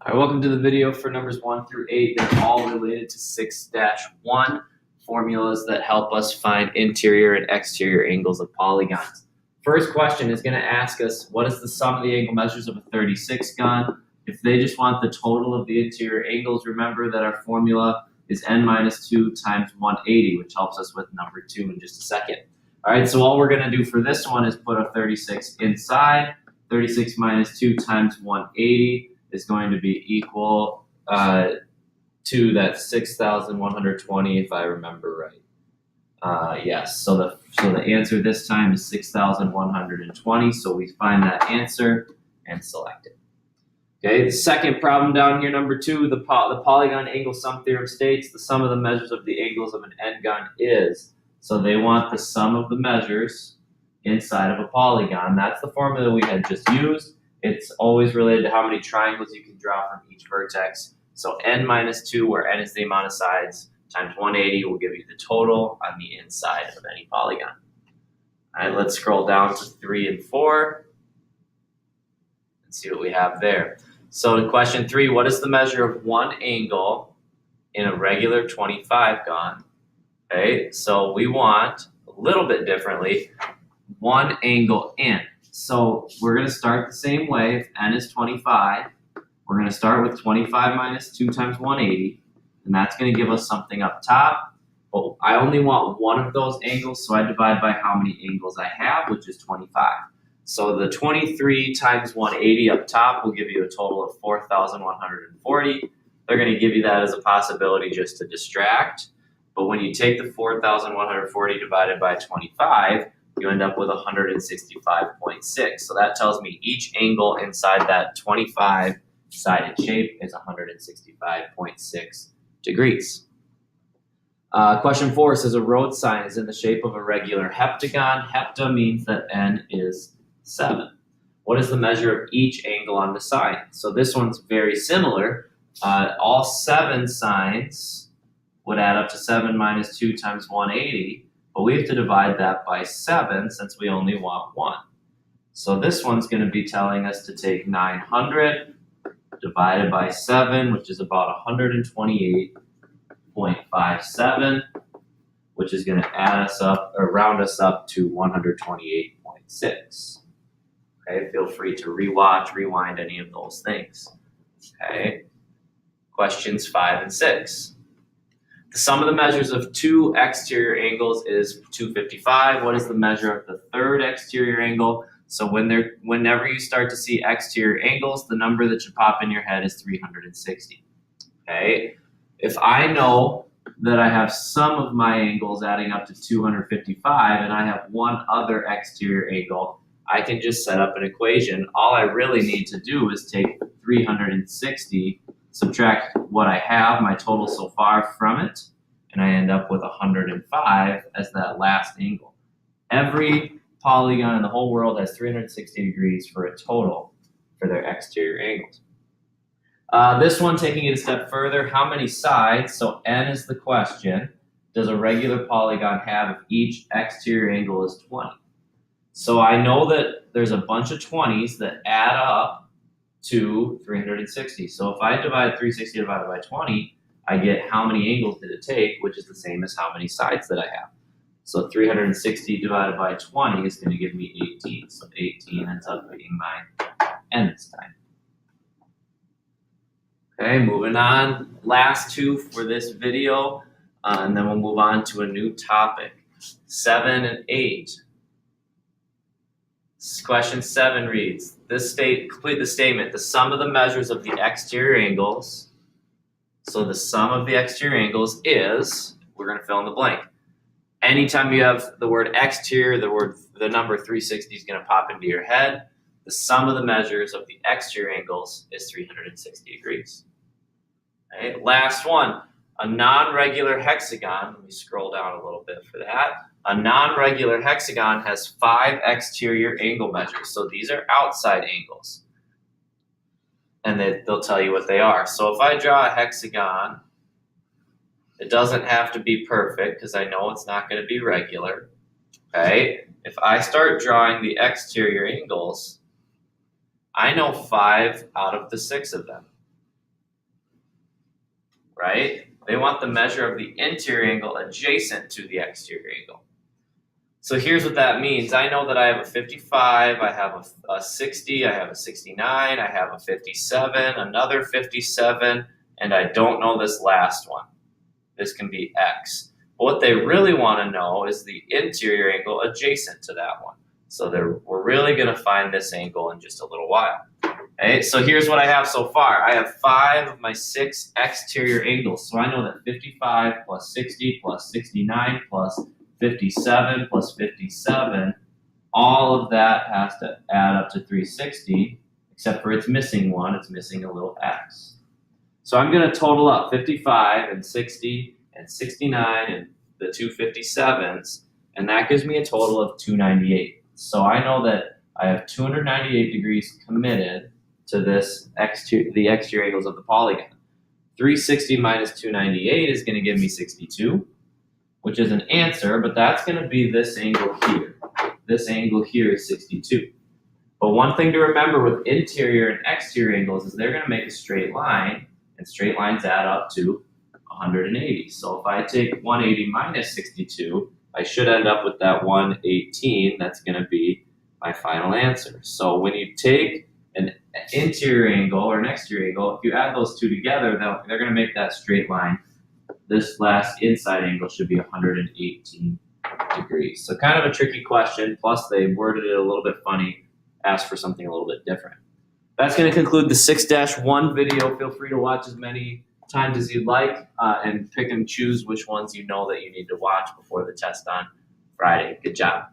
All right, welcome to the video for numbers 1 through 8. They're all related to 6-1 formulas that help us find interior and exterior angles of polygons. First question is going to ask us, what is the sum of the angle measures of a 36 gun? If they just want the total of the interior angles, remember that our formula is n minus 2 times 180, which helps us with number 2 in just a second. All right, so all we're going to do for this one is put a 36 inside. 36 minus 2 times 180 is going to be equal to that 6,120, if I remember right. Yes, so the answer this time is 6,120. So we find that answer and select it. Okay, the second problem down here, number 2, the polygon angle sum theorem states the sum of the measures of the angles of an n-gun is. So they want the sum of the measures inside of a polygon. That's the formula we had just used. It's always related to how many triangles you can draw from each vertex. So n minus 2, where n is the amount of sides, times 180 will give you the total on the inside of any polygon. All right, let's scroll down to 3 and 4 and see what we have there. So to question 3, what is the measure of one angle in a regular 25 gun? Okay, so we want a little bit differently, one angle in. So we're going to start the same way. If n is 25, we're going to start with 25 minus 2 times 180, and that's going to give us something up top. But I only want one of those angles, so I divide by how many angles I have, which is 25. So the 23 times 180 up top will give you a total of 4,140. They're going to give you that as a possibility just to distract. But when you take the 4,140 divided by 25, you end up with 165.6. So that tells me each angle inside that 25-sided shape is 165.6 degrees. Question 4 says a road sign is in the shape of a regular heptagon. Hepta means that n is 7. What is the measure of each angle on the sign? So this one's very similar. All 7 signs would add up to 7 minus 2 times 180. But we have to divide that by 7 since we only want 1. So this one's going to be telling us to take 900 divided by 7, which is about 128.57, which is going to add us up or round us up to 128.6. Okay, feel free to rewatch, rewind any of those things. Okay, questions 5 and 6. The sum of the measures of 2 exterior angles is 255. What is the measure of the third exterior angle? So whenever you start to see exterior angles, the number that should pop in your head is 360. Okay? If I know that I have some of my angles adding up to 255 and I have one other exterior angle, I can just set up an equation. All I really need to do is take 360, subtract what I have, my total so far, from it, and I end up with 105 as that last angle. Every polygon in the whole world has 360 degrees for a total for their exterior angles. This one, taking it a step further, how many sides, so n is the question, does a regular polygon have if each exterior angle is 20? So I know that there's a bunch of 20s that add up to 360. So if I divide 360 divided by 20, I get how many angles did it take, which is the same as how many sides that I have. So 360 divided by 20 is going to give me 18. So 18 ends up being my n this time. Okay, moving on. Last 2 for this video, and then we'll move on to a new topic. 7 and 8. Question 7 reads, complete the statement, the sum of the measures of the exterior angles, so the sum of the exterior angles is, we're going to fill in the blank. Anytime you have the word exterior, the number 360 is going to pop into your head. The sum of the measures of the exterior angles is 360 degrees. Okay, last one, a non-regular hexagon, let me scroll down a little bit for that. A non-regular hexagon has 5 exterior angle measures. So these are outside angles. And they'll tell you what they are. So if I draw a hexagon, it doesn't have to be perfect because I know it's not going to be regular. Okay? If I start drawing the exterior angles, I know 5 out of the 6 of them. right? They want the measure of the interior angle adjacent to the exterior angle. So here's what that means. I know that I have a 55, I have a 60, I have a 69, I have a 57, another 57, and I don't know this last one. This can be X. But what they really want to know is the interior angle adjacent to that one. So we're really going to find this angle in just a little while. Okay, so here's what I have so far. I have 5 of my 6 exterior angles. So I know that 55 plus 60 plus 69 plus 57 plus 57, all of that has to add up to 360, except for it's missing one. It's missing a little X. So I'm going to total up 55 and 60 and 69 and the two 57s, and that gives me a total of 298. So I know that I have 298 degrees committed to this the exterior angles of the polygon. 360 minus 298 is going to give me 62, which is an answer, but that's going to be this angle here. This angle here is 62. But one thing to remember with interior and exterior angles is they're going to make a straight line, and straight lines add up to 180. So if I take 180 minus 62, I should end up with that 118. That's going to be my final answer. So when you take an interior angle or an exterior angle, if you add those two together, they're going to make that straight line. This last inside angle should be 118 degrees. So kind of a tricky question, plus they worded it a little bit funny, asked for something a little bit different. That's going to conclude the 6-1 video. Feel free to watch as many times as you'd like and pick and choose which ones you know that you need to watch before the test on Friday. Good job.